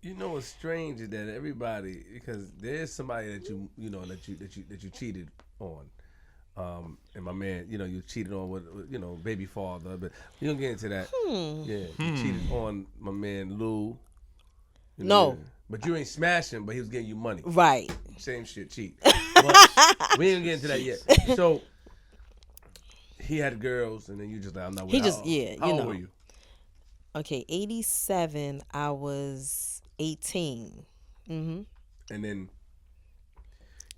You know what's strange is that everybody, because there's somebody that you cheated on. And my man, you cheated on with baby father, but we don't get into that. Yeah, you cheated on my man Lou. No. But you ain't smashing, but he was getting you money. Right. Same shit, cheat. But we ain't get into that yet. So he had girls, and then you just like, I'm not with. How old were you? Okay, 87. I was 18. And then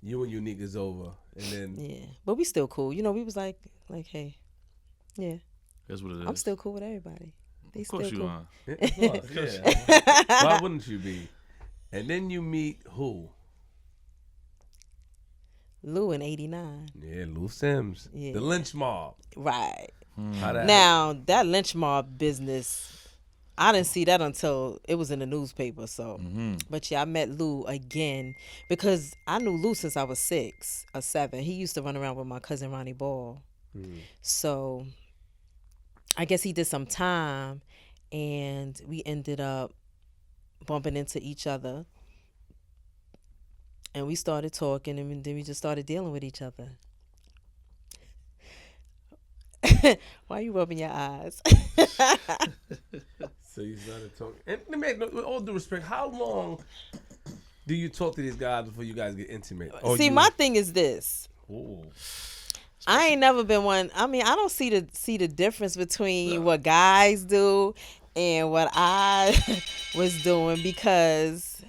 you and Unique is over, and then yeah, but we still cool. We was like, hey, yeah. That's what it is. I'm still cool with everybody. They of course still you cool. are. Yeah, of course, yeah. Why wouldn't you be? And then you meet who? Lou in 89. Yeah, Lou Sims. Yeah. The Lynch mob. Right. That Now, that Lynch mob business, I didn't see that until it was in the newspaper. So, But yeah, I met Lou again because I knew Lou since I was 6 or 7. He used to run around with my cousin Ronnie Ball. So I guess he did some time, and we ended up bumping into each other. And we started talking, and then we just started dealing with each other. Why are you rubbing your eyes? So you started talking. And with all due respect, how long do you talk to these guys before you guys get intimate? My thing is this. Ooh. I ain't never been one. I mean, I don't see the difference between what guys do and what I was doing because,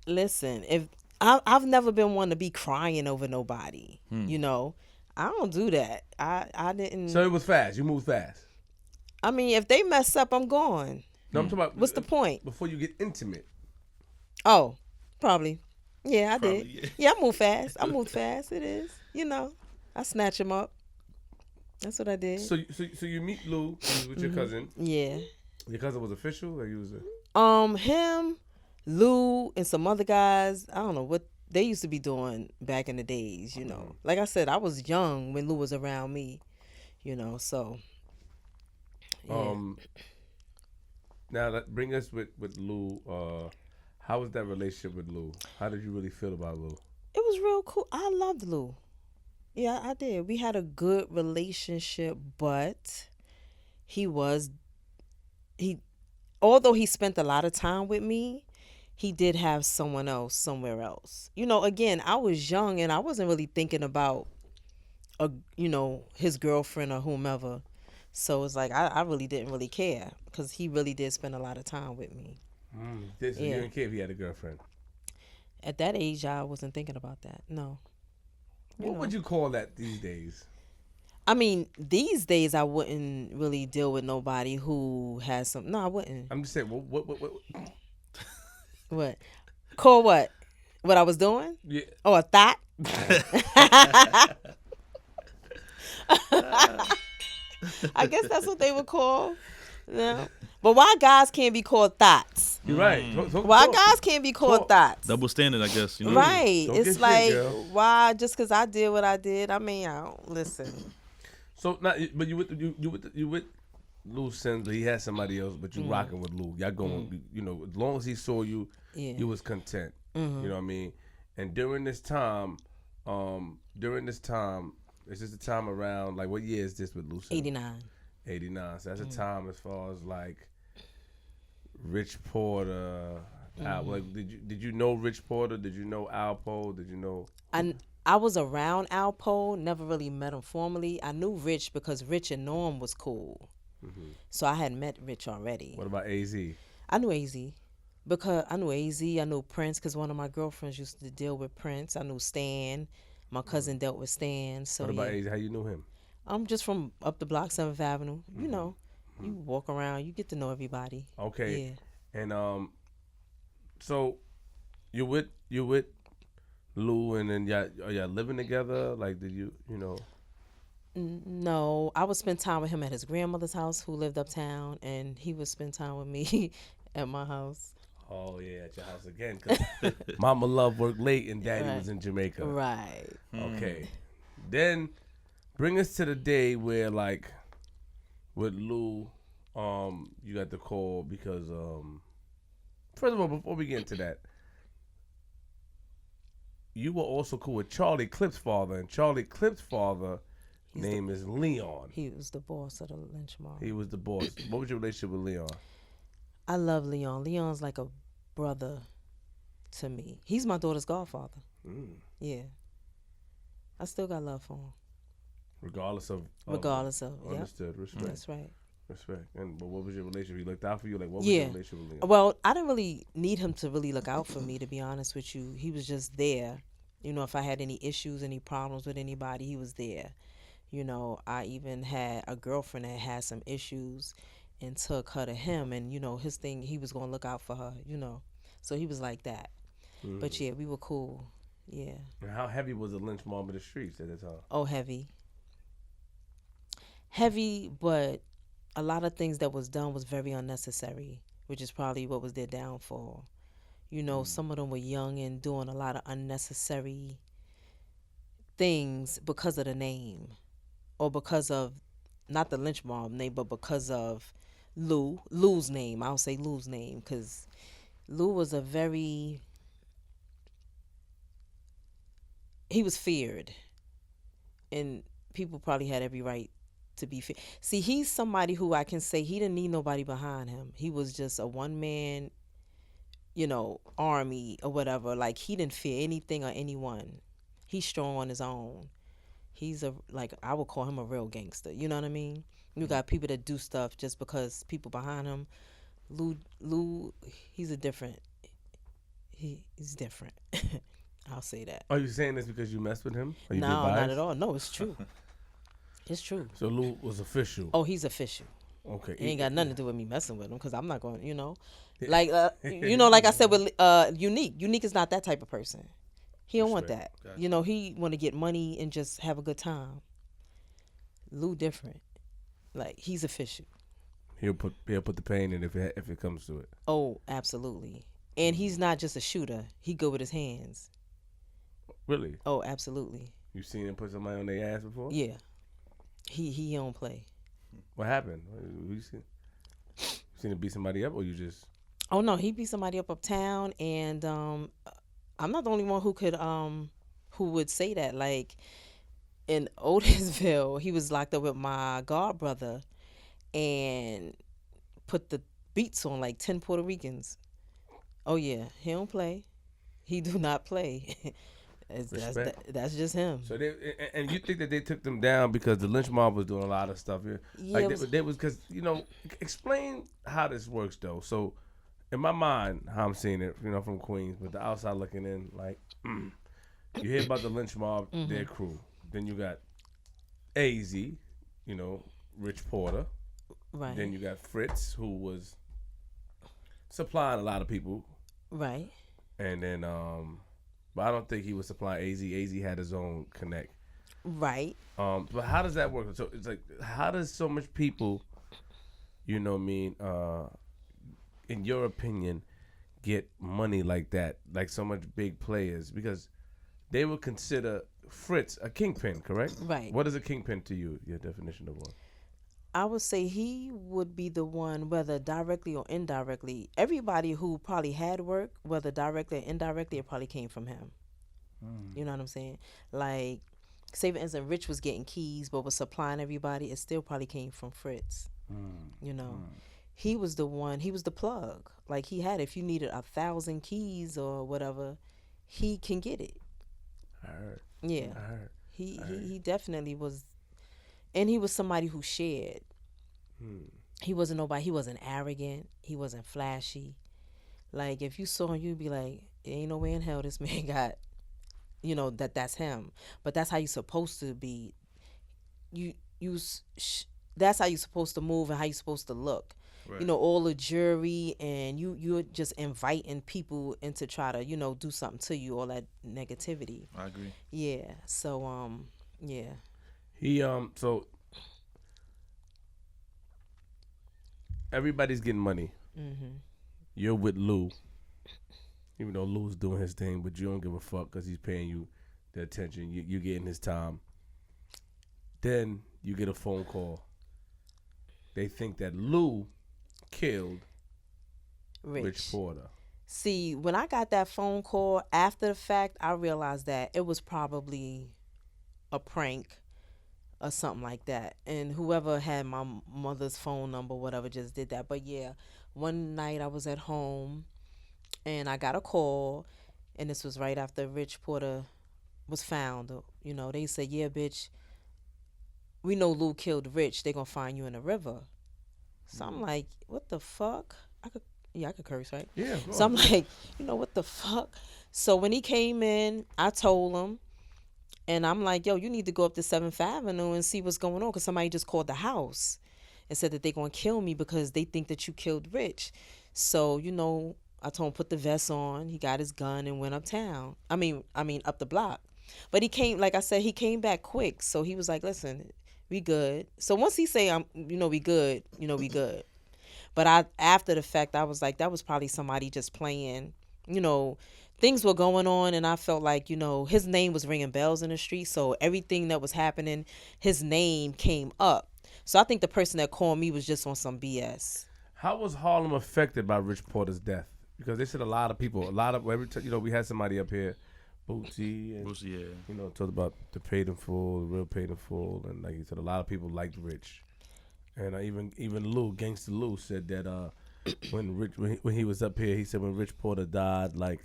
listen, if I've never been one to be crying over nobody, I don't do that. I didn't. So it was fast. You moved fast. I mean, if they mess up, I'm gone. No, I'm talking about. What's the point? Before you get intimate. Oh, probably. Yeah, I Probably, did. Yeah, I moved fast. It is. I snatch him up. That's what I did. So you meet Lou with your cousin. Yeah. Your cousin was official, or you was him, Lou, and some other guys. I don't know what they used to be doing back in the days. Like I said, I was young when Lou was around me. So. Yeah. Now bring us with Lou. How was that relationship with Lou? How did you really feel about Lou? It was real cool. I loved Lou. Yeah, I did. We had a good relationship, but although he spent a lot of time with me, he did have someone else somewhere else. Again, I was young and I wasn't really thinking about his girlfriend or whomever. So it's like I really didn't really care because he really did spend a lot of time with me. So you didn't care if he had a girlfriend? At that age, I wasn't thinking about that. No. What would you call that these days? I mean, these days I wouldn't really deal with nobody who has some. No, I wouldn't. I'm just saying. What? What? Call what? What I was doing? Yeah. Oh, a thought? I guess that's what they would call. Yeah. But why guys can't be called thoughts? You're right. Why guys can't be called thoughts? Double standard, I guess. Right. Don't it's get like, shit, girl. why? Just because I did what I did. I mean, I don't listen. So, but you with Lou Sims, but he had somebody else, but you rocking with Lou. Y'all going, as long as he saw you, you was content. You know what I mean? And during this time, is this the time around, like, what year is this with Lou Sims? 89. 89. So that's a time as far as like Rich Porter. Like, did you know Rich Porter? Did you know Alpo? Did you know? I was around Alpo, never really met him formally. I knew Rich because Rich and Norm was cool. So I had met Rich already. What about AZ? I knew AZ. Because I knew AZ, I knew Prince because one of my girlfriends used to deal with Prince. I knew Stan. My cousin dealt with Stan. So what about AZ? How you knew him? I'm just from up the block, 7th Avenue. You walk around, you get to know everybody. Okay. Yeah. And so you with Lou, and then are y'all living together? Like, did you know? No, I would spend time with him at his grandmother's house, who lived uptown, and he would spend time with me at my house. Oh yeah, at your house again. Cause Mama Love worked late and Daddy was in Jamaica. Right. Okay. Then bring us to the day where, like, with Lou, you got the call because First of all, before we get into that, you were also cool with Charlie Clip's father, and Charlie Clip's father name is Leon. He was the boss of the Lynch mob. He was the boss. What was your relationship with Leon? I love Leon. Leon's like a brother to me. He's my daughter's godfather. Yeah. I still got love for him. Regardless of. Yep. Understood. Respect. That's right. Respect. And what was your relationship? He looked out for you? Like, what was your relationship with Leon? Well, I didn't really need him to really look out for me, to be honest with you. He was just there. You know, if I had any issues, any problems with anybody, he was there. You know, I even had a girlfriend that had some issues and took her to him. And, you know, his thing, he was going to look out for her, you know. So he was like that. But, yeah, we were cool. Yeah. And how heavy was the Lynch mob in the streets at that time? Oh, heavy. Heavy, but a lot of things that was done was very unnecessary, which is probably what was their downfall. You know, some of them were young and doing a lot of unnecessary things because of the name, or because of, not the Lynch mob name, but because of Lou's name. I'll say Lou's name, because Lou was he was feared, and people probably had every right to be feared. See, he's somebody who I can say he didn't need nobody behind him. He was just a one-man, you know, army or whatever. Like, he didn't fear anything or anyone. He's strong on his own. He's I would call him a real gangster. You know what I mean? You got people that do stuff just because people behind him. Lou, he's different. He's different. I'll say that. Are you saying this because you messed with him? No, not at all. No, it's true. It's true. So Lou was official. Oh, he's official. Okay. It ain't got nothing to do with me messing with him, because I'm not going, you know. Like, you know, like I said with Unique. Unique is not that type of person. He don't want that. Gotcha. You know, he want to get money and just have a good time. Lou different. Like, he's official. He'll put the pain in if it comes to it. Oh, absolutely. And he's not just a shooter. He good with his hands. Really? Oh, absolutely. You seen him put somebody on their ass before? Yeah. He don't play. What happened? You seen him beat somebody up, or you just? Oh no, he beat somebody up uptown, and I'm not the only one who would say that. Like, in Otisville, he was locked up with my god brother, and put the beats on like 10 Puerto Ricans. Oh yeah, he don't play. He do not play. That's just him. So and you think that they took them down because the Lynch mob was doing a lot of stuff here? Yeah, like they was because, you know, explain how this works though. So in my mind, how I'm seeing it, you know, from Queens, but the outside looking in, like you hear about the Lynch mob, their crew. Then you got AZ, you know, Rich Porter. Right. Then you got Fritz, who was supplying a lot of people. Right. And then but I don't think he was supplying AZ. AZ had his own connect. Right. But how does that work? So it's like, how does so much people, you know what I mean, in your opinion, get money like that? Like so much big players, because they would consider Fritz a kingpin, correct? Right. What is a kingpin to you, your definition of one? I would say he would be the one, whether directly or indirectly. Everybody who probably had work, whether directly or indirectly, it probably came from him. You know what I'm saying? Like, say for instance, Rich was getting keys but was supplying everybody, it still probably came from Fritz. You know, he was the one, he was the plug. Like, he had, if you needed 1,000 keys or whatever, he can get it. I heard. Yeah. I heard. He definitely was. And he was somebody who shared. He wasn't nobody. He wasn't arrogant. He wasn't flashy. Like, if you saw him, you'd be like, there ain't no way in hell this man got, you know, that's him. But that's how you're supposed to be. That's how you're supposed to move and how you're supposed to look. Right. You know, all the jury, and you're just inviting people in to try to, you know, do something to you, all that negativity. I agree. Yeah. So, yeah. He so everybody's getting money. You're with Lou, even though Lou's doing his thing, but you don't give a fuck because he's paying you the attention. You're getting his time. Then you get a phone call. They think that Lou killed Rich Porter. See, when I got that phone call after the fact, I realized that it was probably a prank or something like that. And whoever had my mother's phone number, whatever, just did that. But yeah, one night I was at home and I got a call, and this was right after Rich Porter was found. You know, they said, "Yeah, bitch, we know Lou killed Rich. They gonna find you in the river." So I'm like, "What the fuck?" I could curse, right? Yeah, of So I'm course. like, what the fuck? So when he came in, I told him, and I'm like, "Yo, you need to go up to 7th Avenue and see what's going on, because somebody just called the house and said that they gonna kill me because they think that you killed Rich." So I told him put the vest on. He got his gun and went uptown. I mean up the block. But he came, like I said, he came back quick. So he was like, "Listen, we good." So once he say, we good, we good. But after the fact, I was like, that was probably somebody just playing. You know, things were going on, and I felt like, his name was ringing bells in the street. So everything that was happening, his name came up. So I think the person that called me was just on some BS. How was Harlem affected by Rich Porter's death? Because they said a lot of people, we had somebody up here, Bootsy, and Boosie, yeah. talked about the paid in full, the real paid in full, and like he said, a lot of people liked Rich, and even Lou, Gangsta Lou, said that when he was up here, he said when Rich Porter died, like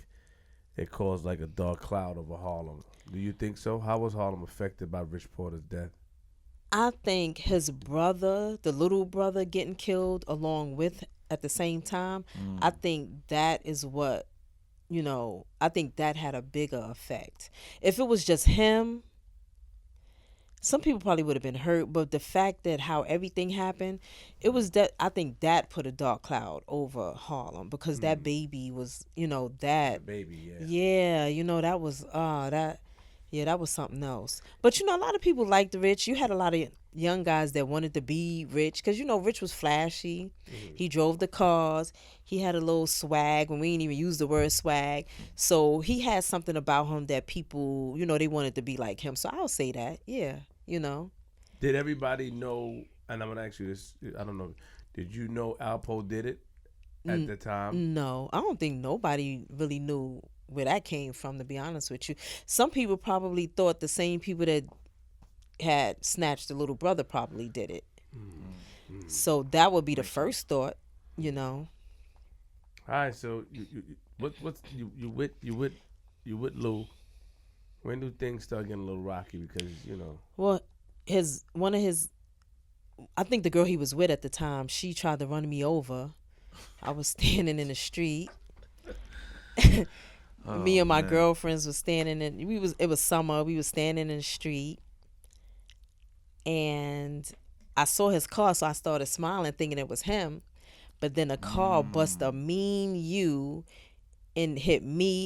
it caused like a dark cloud over Harlem. Do you think so? How was Harlem affected by Rich Porter's death? I think his brother, the little brother, getting killed along with at the same time, I think that is what, I think that had a bigger effect. If it was just him, some people probably would have been hurt, but the fact that how everything happened, it was that, I think that put a dark cloud over Harlem, because that baby was, that Baby, yeah. yeah, that was that was something else. But a lot of people liked Rich. You had a lot of young guys that wanted to be Rich, because Rich was flashy. He drove the cars. He had a little swag when we didn't even use the word swag. So he had something about him that people, they wanted to be like him. So I'll say that, yeah. Did everybody know? And I'm gonna ask you this. I don't know. Did you know Alpo did it at the time? No, I don't think nobody really knew where that came from, to be honest with you. Some people probably thought the same people that had snatched the little brother probably did it. So that would be the first thought. All right. So you with Lou? When do things start getting a little rocky? Because Well, I think the girl he was with at the time, she tried to run me over. I was standing in the street. Me and my girlfriends was standing it was summer. We was standing in the street, and I saw his car, so I started smiling, thinking it was him. But then a car bust a mean U and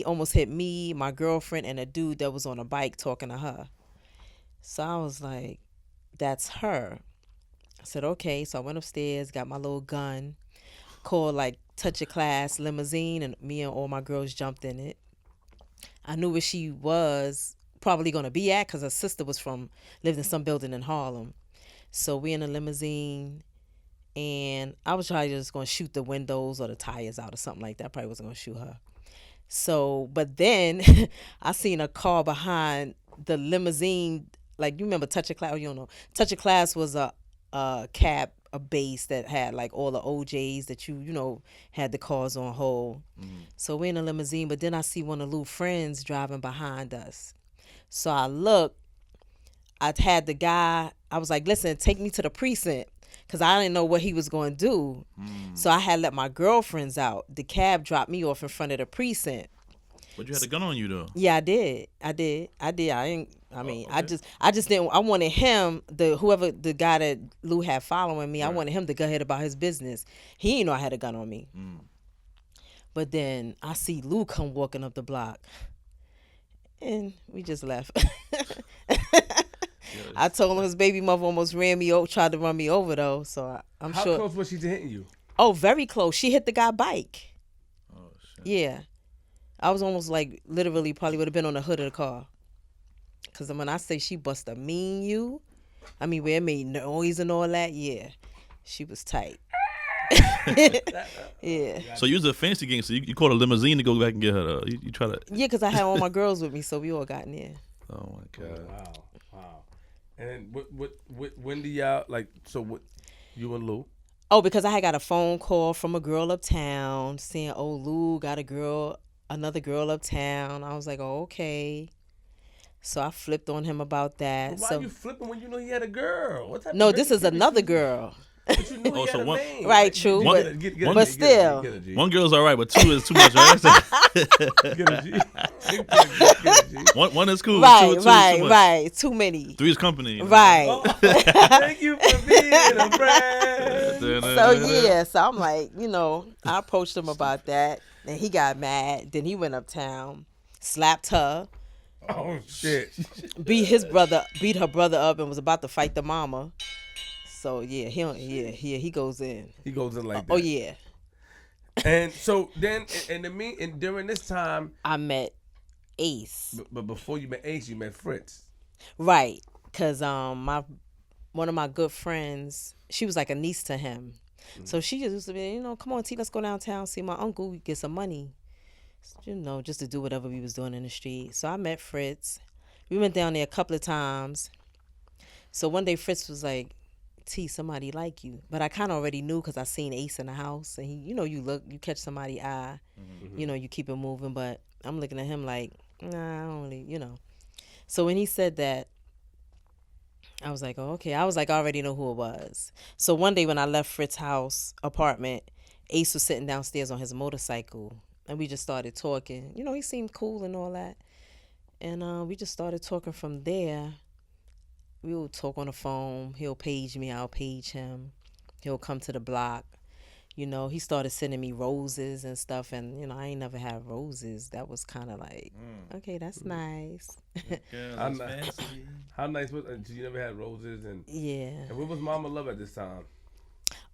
almost hit me, my girlfriend, and a dude that was on a bike talking to her. So I was like, that's her. I said, okay. So I went upstairs, got my little gun, called like Touch of Class limousine, and me and all my girls jumped in it. I knew where she was probably going to be at, because her sister lived in some building in Harlem. So we in a limousine, and I was probably just going to shoot the windows or the tires out or something like that. I probably wasn't going to shoot her. So, but then I seen a car behind the limousine. Like, you remember Touch of Class? You don't know. Touch of Class was a cab, a base that had like all the OJs that had the cars on hold. So we're in a limousine, but then I see one of Lou's friends driving behind us. So I look, I had the guy, I was like, listen, take me to the precinct, because I didn't know what he was going to do. So I had let my girlfriends out. The cab dropped me off in front of the precinct. But you had a gun on you, though. Yeah, I did. I didn't. Okay. I just didn't. I wanted him, the guy that Lou had following me. Right. I wanted him to go ahead about his business. He didn't know I had a gun on me. But then I see Lou come walking up the block, and we just left. I told him his baby mother almost tried to run me over though. So I'm How sure. How close was she to hitting you? Oh, very close. She hit the guy's bike. Oh shit. Yeah. I was almost like literally probably would have been on the hood of the car. Because when I say she bust a mean you, where it made noise and all that, yeah, she was tight. Yeah. So you was a fancy gang, so you called a limousine to go back and get her. You try to. Yeah, because I had all my girls with me, so we all got in there. Oh my god. Wow. And then when do y'all like? So what? You and Lou? Oh, because I had got a phone call from a girl uptown saying, "Oh, Lou got another girl uptown." I was like, "Oh, okay." So I flipped on him about that. But why So you flipping when you know he had a girl? What type no, of this is another girl. But you knew he had so a one- name. Right, true, One- Get but still. Get a G. One girl's all right, but two is too much. Right? Get a G. Get a G. One is cool. Right, two is right, too much. right. Too many. Three is company. You know? Right. Oh, thank you for being a friend. So yeah, so I'm like, I approached him about that, and he got mad. Then he went uptown, slapped her, Oh shit. beat her brother up, and was about to fight the mama. So yeah, he goes in. He goes in like that. Oh yeah, And so then, and during this time, I met Ace. but before you met Ace, you met Fritz. Right, cause one of my good friends, she was like a niece to him, so she just used to be, come on T, let's go downtown, see my uncle, get some money, just to do whatever we was doing in the street. So I met Fritz. We went down there a couple of times. So one day Fritz was like, T, somebody like you, but I kind of already knew because I seen Ace in the house, and he, you catch somebody's eye, you keep it moving, but I'm looking at him like, nah, I don't really, So when he said that, I was like, oh, okay. I was like, I already know who it was. So one day when I left Fritz's house apartment, Ace was sitting downstairs on his motorcycle, and we just started talking. He seemed cool and all that, and we just started talking from there. We would talk on the phone. He'll page me. I'll page him. He'll come to the block. He started sending me roses and stuff, and I ain't never had roses. That was kind of like, okay, that's nice. Girl, that's fancy. How nice was it? You never had roses and Yeah. And where was Mama Love at this time?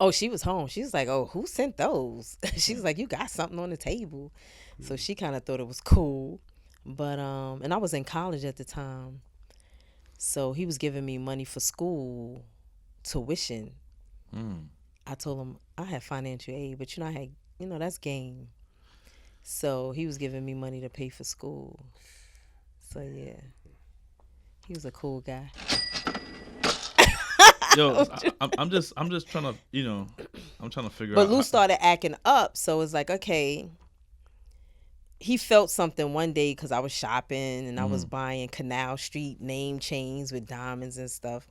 Oh, she was home. She was like, oh, who sent those? She was like, you got something on the table. So she kind of thought it was cool. But, and I was in college at the time. So he was giving me money for school, tuition. I told him I had financial aid, but I had, that's game. So he was giving me money to pay for school. So yeah, he was a cool guy. Yo, I'm just trying to, I'm trying to figure out. But Lou started acting up, so it's like, okay. He felt something one day because I was shopping and I was buying Canal Street name chains with diamonds and stuff.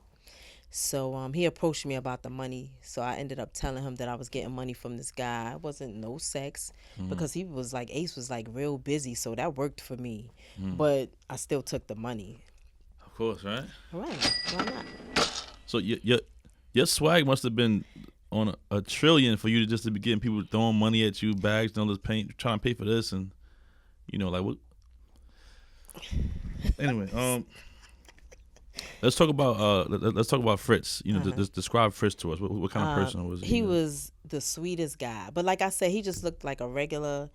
So he approached me about the money. So I ended up telling him that I was getting money from this guy. It wasn't no sex because he was like, Ace was like real busy. So that worked for me. But I still took the money. Of course, right? Right. Why not? So your swag must have been on a trillion for you to just to be getting people throwing money at you, bags, trying to pay for this, and like what? Anyway, let's talk about Fritz. Just describe Fritz to us. What kind of person was he? He was the sweetest guy, but like I said, he just looked like a regular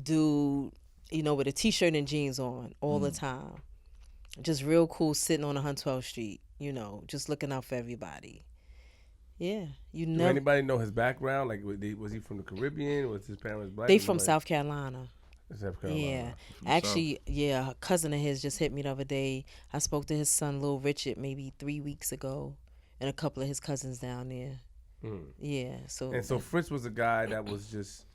dude, with a t-shirt and jeans on all the time. Just real cool, sitting on 112th Street. Just looking out for everybody. Yeah, Do anybody know his background? Like, was he from the Caribbean? Was his parents black? They from South Carolina. South Carolina. Yeah, actually, a cousin of his just hit me the other day. I spoke to his son, Lil Richard, maybe 3 weeks ago, and a couple of his cousins down there. Yeah, so Fritz was a guy that was just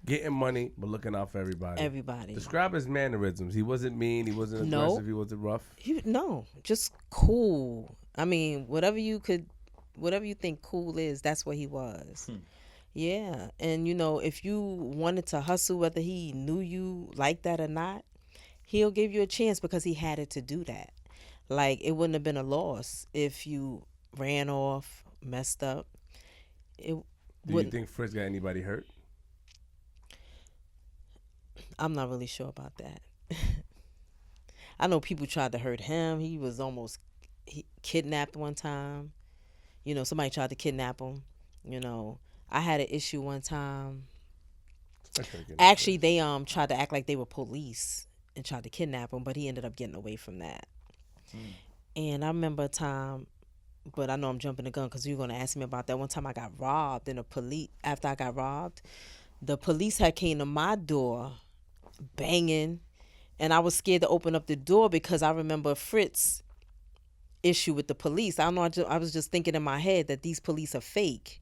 getting money but looking out for everybody. Everybody. Describe his mannerisms. He wasn't mean. He wasn't aggressive. He wasn't rough. No, just cool. I mean, whatever you think cool is, that's what he was. Yeah, and if you wanted to hustle, whether he knew you like that or not, he'll give you a chance because he had it to do that. Like, it wouldn't have been a loss if you ran off, messed up. Do you think Fritz got anybody hurt? I'm not really sure about that. I know people tried to hurt him. He was almost kidnapped one time. Somebody tried to kidnap him. I had an issue one time. Actually, they tried to act like they were police and tried to kidnap him, but he ended up getting away from that. And I remember a time but I know I'm jumping the gun because you're gonna ask me about that one time I got robbed, and the police. After I got robbed, the police had came to my door, banging, and I was scared to open up the door because I remember Fritz issue with the police. I don't know. I was just thinking in my head that these police are fake.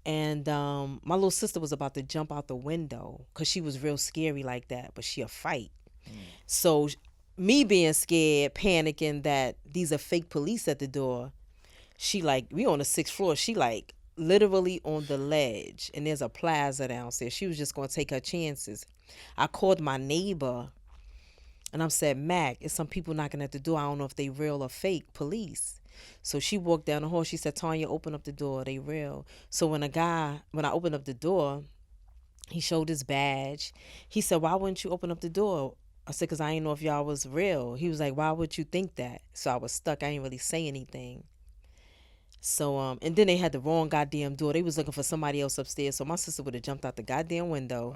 And my little sister was about to jump out the window because she was real scary like that, but she a fight. So me being scared, panicking that these are fake police at the door, she like, we on the 6th floor. She like literally on the ledge, and there's a plaza downstairs. She was just going to take her chances. I called my neighbor, and I said, Mac, it's some people knocking at the door. I don't know if they real or fake police. So she walked down the hall. She said, Tanya, open up the door. They real. So when I opened up the door, he showed his badge. He said, why wouldn't you open up the door? I said, because I didn't know if y'all was real. He was like, why would you think that? So I was stuck. I didn't really say anything. So, and then they had the wrong goddamn door. They was looking for somebody else upstairs. So my sister would have jumped out the goddamn window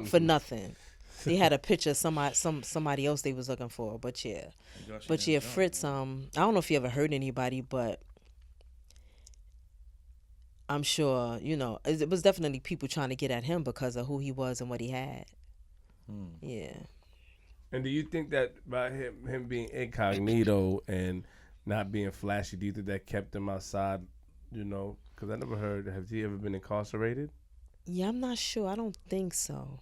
for nothing. They had a picture of somebody else they was looking for. But yeah. Fritz, I don't know if you ever heard anybody, but I'm sure, it was definitely people trying to get at him because of who he was and what he had. Yeah. And do you think that by him being incognito and not being flashy, do you think that kept him outside, Because I never heard, has he ever been incarcerated? Yeah, I'm not sure. I don't think so.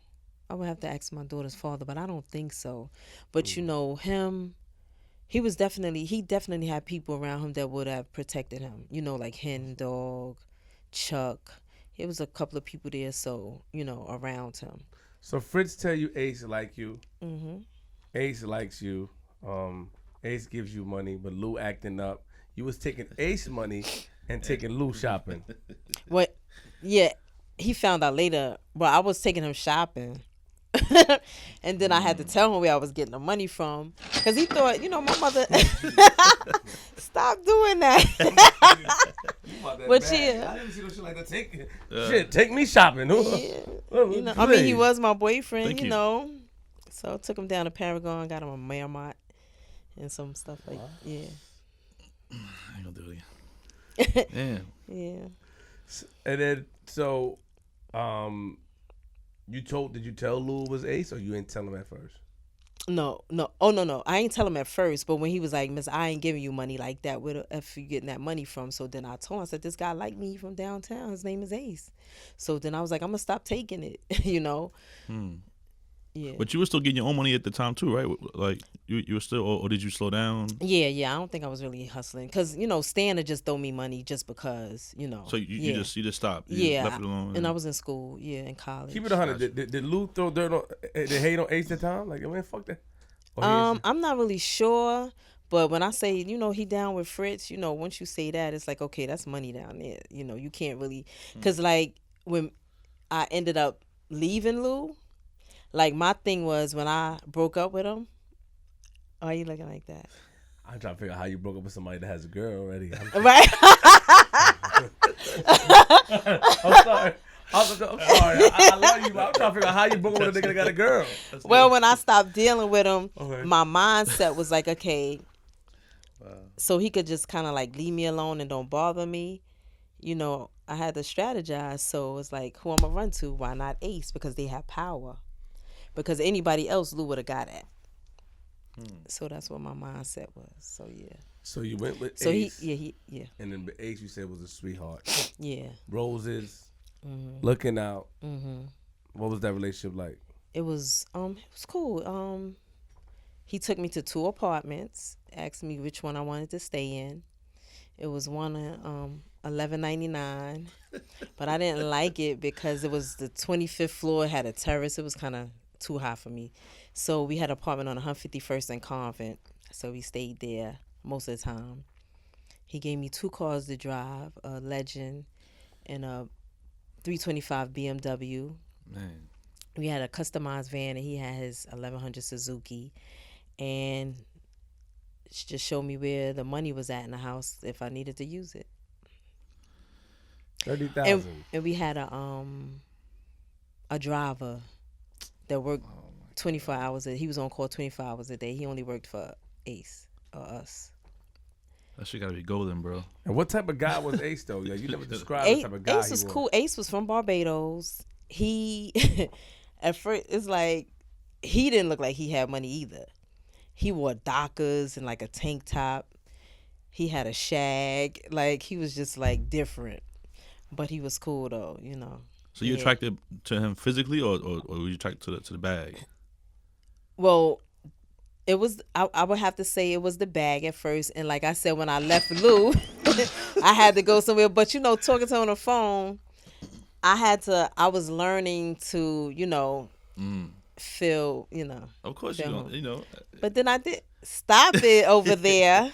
I would have to ask my daughter's father, but I don't think so. But him, he definitely had people around him that would have protected him. Like Hen Dog, Chuck. There was a couple of people there, so around him. So Fritz tell you Ace like you. Mm-hmm. Ace likes you. Ace gives you money, but Lou acting up. You was taking Ace money and taking Lou shopping. What? Yeah, he found out later. Well, I was taking him shopping. And then I had to tell him where I was getting the money from, because he thought, my mother. Stop doing that. But yeah, I didn't see no shit like that. Take me shopping. Yeah. I mean, he was my boyfriend, So I took him down to Paragon, got him a Marmot and some stuff like yeah. I ain't gonna do it. Yeah. Yeah. And then did you tell Lou it was Ace, or you ain't tell him at first? No. Oh, no. I ain't tell him at first, but when he was like, Miss, I ain't giving you money like that. Where if you getting that money from? So then I told him, I said, this guy like me from downtown. His name is Ace. So then I was like, I'm going to stop taking it, Yeah. But you were still getting your own money at the time too, right? Like you were still, or did you slow down? Yeah. I don't think I was really hustling, because Stan would just throw me money just because, So you just stopped. You left it alone. And I was in school, in college. Keep it 100. Did Lou throw dirt on? Did hate on Ace at the time? Like, man, fuck that. I'm not really sure. But when I say, he down with Fritz, once you say that, it's like, okay, that's money down there. You can't really, because like when I ended up leaving Lou, like my thing was when I broke up with him. Why are you looking like that? I'm trying to figure out how you broke up with somebody that has a girl already. Right? I'm sorry. I'm sorry. I love you, but I'm trying to figure out how you broke up with a nigga that got a girl. Well, when I stopped dealing with him, my mindset was like, okay, so he could just kind of like leave me alone and don't bother me. I had to strategize. So it's like, who I'm going to run to? Why not Ace? Because they have power. Because anybody else Lou would have got at. So that's what my mindset was. So yeah. So you went with Ace. So he. And then Ace, you said, was a sweetheart. Yeah. Roses, looking out. Mm-hmm. What was that relationship like? It was cool. He took me to 2 apartments, asked me which one I wanted to stay in. It was one $11.99, but I didn't like it because it was the 25th floor, had a terrace. It was kind of too high for me. So we had an apartment on 151st and Convent. So we stayed there most of the time. He gave me 2 cars to drive, a Legend and a 325 BMW. Man. We had a customized van, and he had his 1100 Suzuki. And just showed me where the money was at in the house if I needed to use it. 30,000. And we had a driver that worked 24 hours. He was on call 24 hours a day. He only worked for Ace or us. That shit gotta be golden, bro. And what type of guy was Ace though? Yeah, you never described the type of guy Ace was he cool. Ace was from Barbados. He at first it's like he didn't look like he had money either. He wore Dockers and like a tank top. He had a shag. Like he was just like different. But he was cool though, you know. So you attracted to him physically, or were you attracted to the bag? Well, it was. I would have to say it was the bag at first, and like I said, when I left Lou, I had to go somewhere. But you know, talking to her on the phone, I was learning to, you know, feel, you know. Of course you don't, you know. But then I did stop it over there.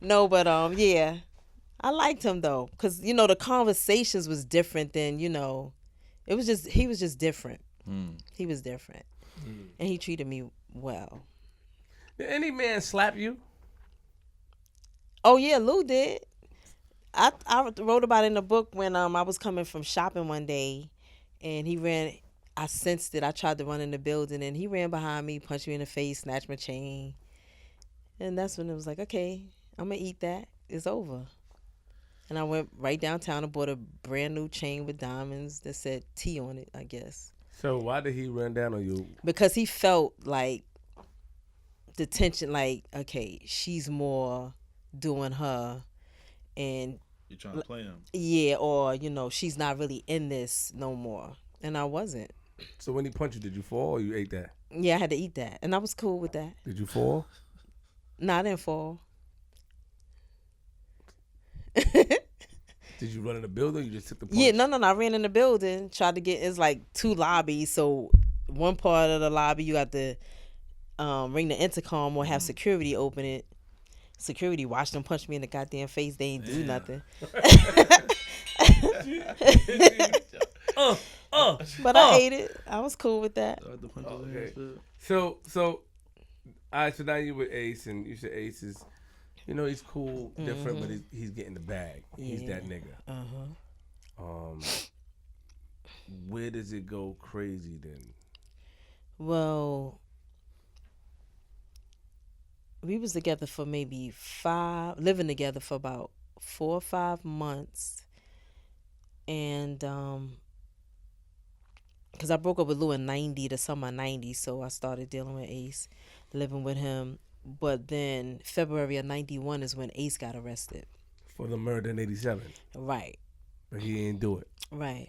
No, but yeah. I liked him though, cause you know the conversations was different than, you know, he was just different. He was different, and he treated me well. Did any man slap you? Oh yeah, Lou did. I wrote about it in the book when I was coming from shopping one day, and he ran. I sensed it. I tried to run in the building, and he ran behind me, punched me in the face, snatched my chain, and that's when it was like, okay, I'm gonna eat that. It's over. And I went right downtown and bought a brand new chain with diamonds that said T on it, I guess. So why did he run down on you? Because he felt like the tension, like, okay, she's more doing her, and You're trying to play him. yeah, or you know, she's not really in this no more, and I wasn't. So when he punched you, did you fall or you ate that? Yeah, I had to eat that, and I was cool with that. Did you fall? No, I didn't fall. Did you run in the building or you just took the punch? Yeah, no, I ran in the building, tried to get, it's like 2 lobbies, so one part of the lobby you got to ring the intercom or have security open it. Security watched them punch me in the goddamn face. They ain't do nothing. But I ate it. I was cool with that. Okay. So, all right, so now you with Ace, and you said Ace is, you know, he's cool, different, but he's getting the bag. Yeah. He's that nigga. Where does it go crazy then? Well, we was together for maybe living together for about 4 or 5 months, and because I broke up with Lou in '90, the summer of '90, so I started dealing with Ace, living with him. But then February of '91 is when Ace got arrested for the murder in '87. Right. But he didn't do it. Right.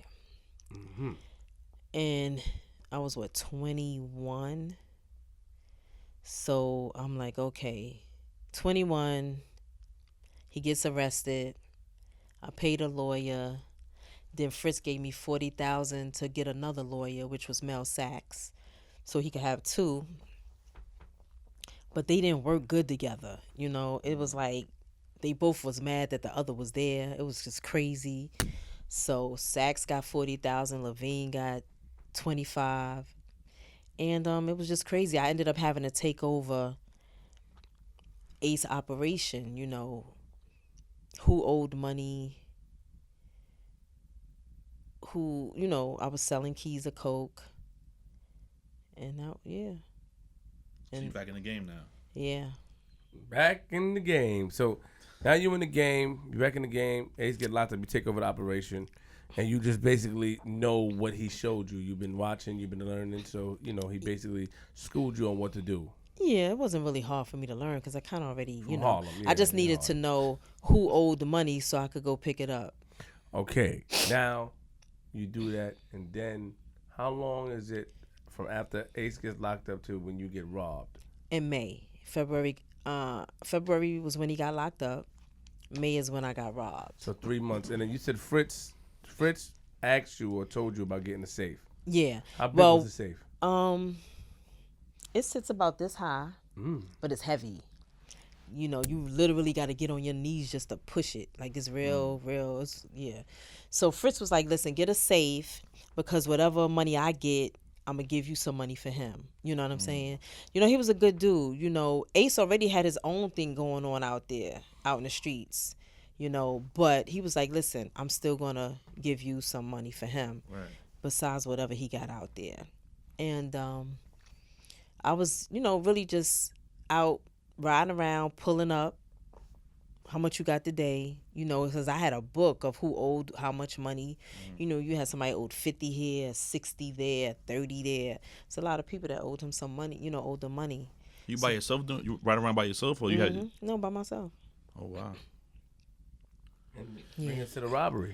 And I was 21. So I'm like, okay, 21. He gets arrested. I paid a lawyer. Then Fritz gave me $40,000 to get another lawyer, which was Mel Sachs, so he could have 2. But they didn't work good together. You know, it was like they both was mad that the other was there. It was just crazy. So Sachs got $40,000, Levine got $25,000, and it was just crazy. I ended up having to take over Ace operation. You know, who owed money. Who, you know, I was selling keys of coke, and now, yeah. So you're back in the game now. Yeah. Back in the game. So now you're in the game. You're back in the game. Ace get locked up. You take over the operation, and you just basically know what he showed you. You've been watching. You've been learning. So you know he basically schooled you on what to do. Yeah, it wasn't really hard for me to learn because I kind of already, you know, Harlem, yeah, I just needed to know who owed the money so I could go pick it up. Okay, now you do that, and then how long is it from after Ace gets locked up to when you get robbed? In May. February was when he got locked up. May is when I got robbed. So 3 months. And then you said Fritz asked you or told you about getting a safe. Yeah. How big was the safe? It sits about this high, but it's heavy. You know, you literally got to get on your knees just to push it. Like, it's real. It's, yeah. So Fritz was like, listen, get a safe, because whatever money I get, I'm going to give you some money for him. You know what I'm saying? You know, he was a good dude. You know, Ace already had his own thing going on out there, out in the streets, you know. But he was like, listen, I'm still going to give you some money for him, besides whatever he got out there. And I was, you know, really just out riding around, pulling up, how much you got today, because I had a book of who owed how much money. You had somebody owed 50 here, 60 there, 30 there. It's a lot of people that owed him some money, owed them money. You by yourself? You ride around by yourself, or you had? No, by myself. Oh wow. Bring us to the robbery.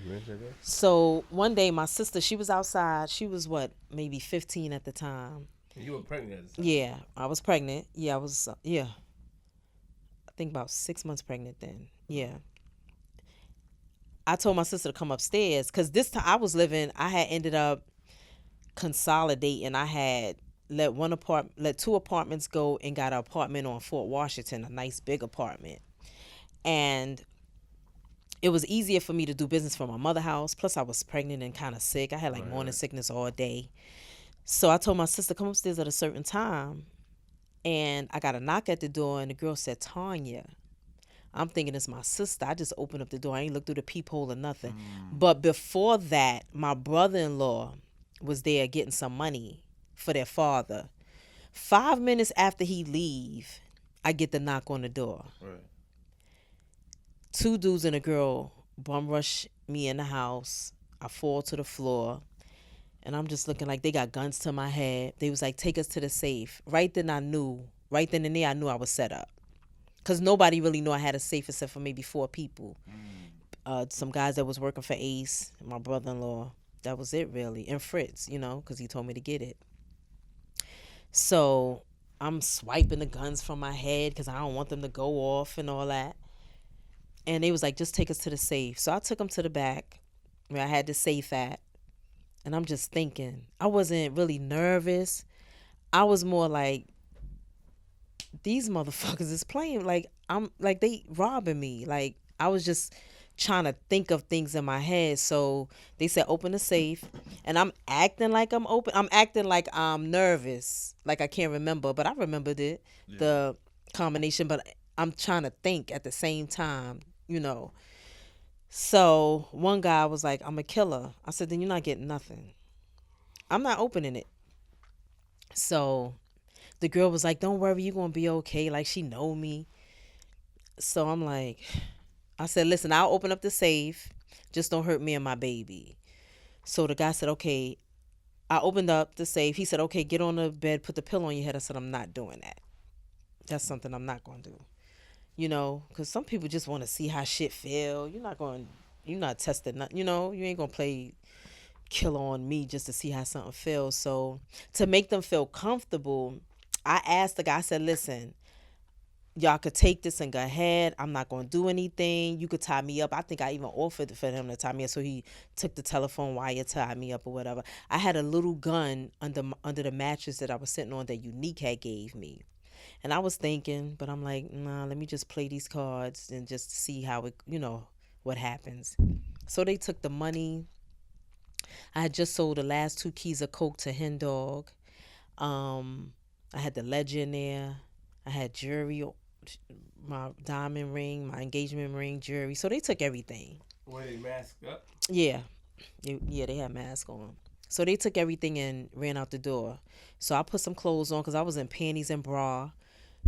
So one day my sister, she was outside. She was maybe 15 at the time. And you were pregnant at the time? Yeah, I was pregnant. Yeah, I was. I think about 6 months pregnant then. Yeah. I told my sister to come upstairs because this time I had ended up consolidating. I had let two apartments go and got an apartment on Fort Washington, a nice big apartment. And it was easier for me to do business from my mother's house. Plus, I was pregnant and kind of sick. I had morning sickness all day. So I told my sister, come upstairs at a certain time. And I got a knock at the door, and the girl said, Tanya. I'm thinking it's my sister. I just opened up the door. I ain't looked through the peephole or nothing. But before that, my brother-in-law was there getting some money for their father. 5 minutes after he leave, I get the knock on the door. Right. 2 dudes and a girl bum rush me in the house. I fall to the floor. And I'm just looking like they got guns to my head. They was like, take us to the safe. Right then and there, I knew I was set up. Because nobody really knew I had a safe except for maybe 4 people. Some guys that was working for Ace, my brother-in-law. That was it, really. And Fritz, because he told me to get it. So I'm swiping the guns from my head because I don't want them to go off and all that. And they was like, just take us to the safe. So I took them to the back where I had the safe at. And I'm just thinking. I wasn't really nervous. I was more like, these motherfuckers is playing. Like, I'm like, they robbing me. Like, I was just trying to think of things in my head. So they said, open the safe. And I'm acting like I'm open. I'm acting like I'm nervous. Like I can't remember. But I remembered it. Yeah. The combination. But I'm trying to think at the same time, So one guy was like, I'm a killer. I said, then you're not getting nothing. I'm not opening it. So the girl was like, don't worry, you're going to be okay. Like, she know me. So I'm like, I said, listen, I'll open up the safe. Just don't hurt me and my baby. So the guy said, okay. I opened up the safe. He said, okay, get on the bed, put the pillow on your head. I said, I'm not doing that. That's something I'm not going to do. Because some people just want to see how shit feel. You're not testing nothing. You ain't going to play killer on me just to see how something feels. So to make them feel comfortable, I asked the guy, I said, listen, y'all could take this and go ahead. I'm not going to do anything. You could tie me up. I think I even offered for him to tie me up. So he took the telephone wire, tied me up or whatever. I had a little gun under the mattress that I was sitting on that Unique had gave me. And I was thinking, but I'm like, nah, let me just play these cards and just see how it, what happens. So they took the money. I had just sold the last 2 keys of Coke to Hen Dog. I had the ledger in there. I had jewelry, my diamond ring, my engagement ring, jewelry. So they took everything. Were they masked up? Yeah. They had masks on. So they took everything and ran out the door. So I put some clothes on because I was in panties and bra.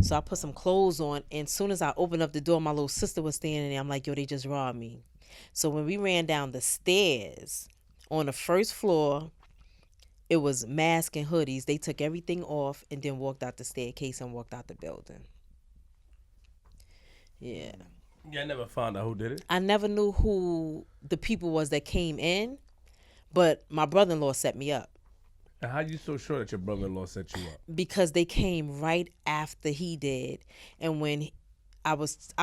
So I put some clothes on. And as soon as I opened up the door, my little sister was standing there. I'm like, yo, they just robbed me. So when we ran down the stairs on the first floor, it was masks and hoodies. They took everything off and then walked out the staircase and walked out the building. Yeah. Yeah, I never found out who did it. I never knew who the people was that came in, but my brother-in-law set me up. And how you so sure that your brother-in-law set you up? Because they came right after he did. And when I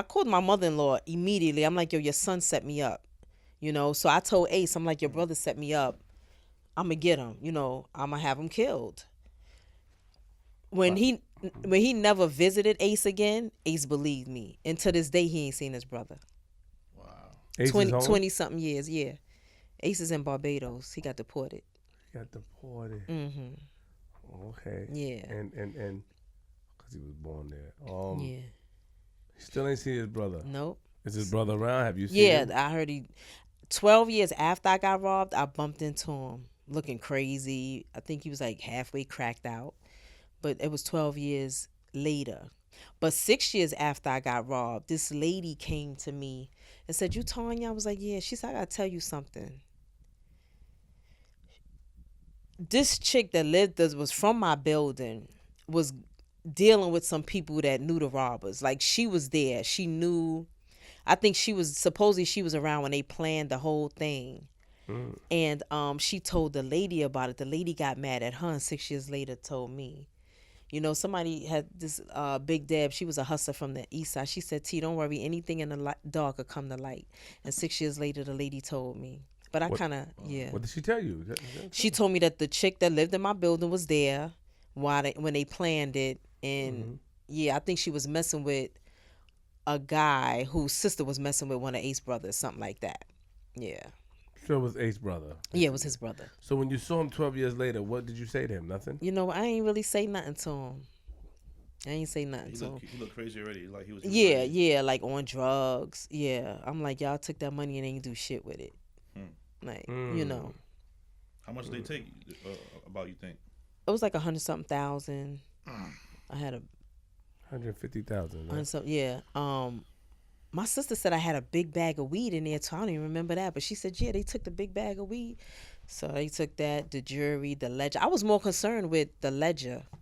called my mother-in-law immediately. I'm like, yo, your son set me up. So I told Ace, I'm like, your brother set me up. I'm going to get him. I'm going to have him killed. When he never visited Ace again, Ace believed me. And to this day, he ain't seen his brother. Wow. 20-something years, yeah. Ace is in Barbados. He got deported. Mm-hmm. Okay. Yeah. And because he was born there. Yeah. He still ain't seen his brother. Nope. Is his brother around? Have you seen him? Yeah, I heard 12 years after I got robbed, I bumped into him looking crazy. I think he was like halfway cracked out. But it was 12 years later. But 6 years after I got robbed, this lady came to me and said, "You Tanya?" I was like, "Yeah." She said, "I gotta tell you something. This chick that was from my building was dealing with some people that knew the robbers. Like, she was there. She knew. I think supposedly she was around when they planned the whole thing." And she told the lady about it. The lady got mad at her, and 6 years later told me. Somebody had this Big Deb. She was a hustler from the east side. She said, "T, don't worry. Anything in the dark will come to light." And 6 years later, the lady told me. But I kind of, yeah. What did she tell you? She told me that the chick that lived in my building was there when they planned it. And, yeah, I think she was messing with a guy whose sister was messing with one of Ace brothers, something like that. Yeah. So it was Ace brother. Yeah, it was his brother. So when you saw him 12 years later, what did you say to him? Nothing? I ain't really say nothing to him. I ain't say nothing to him. He looked crazy already. Like he was. Yeah, like on drugs. Yeah. I'm like, y'all took that money and ain't do shit with it. Like, How much did they take about, you think? It was like 100-something thousand. I had 150,000. Right? Yeah. My sister said I had a big bag of weed in there too. I don't even remember that, but she said, yeah, they took the big bag of weed. So they took that, the jewelry, the ledger. I was more concerned with the ledger.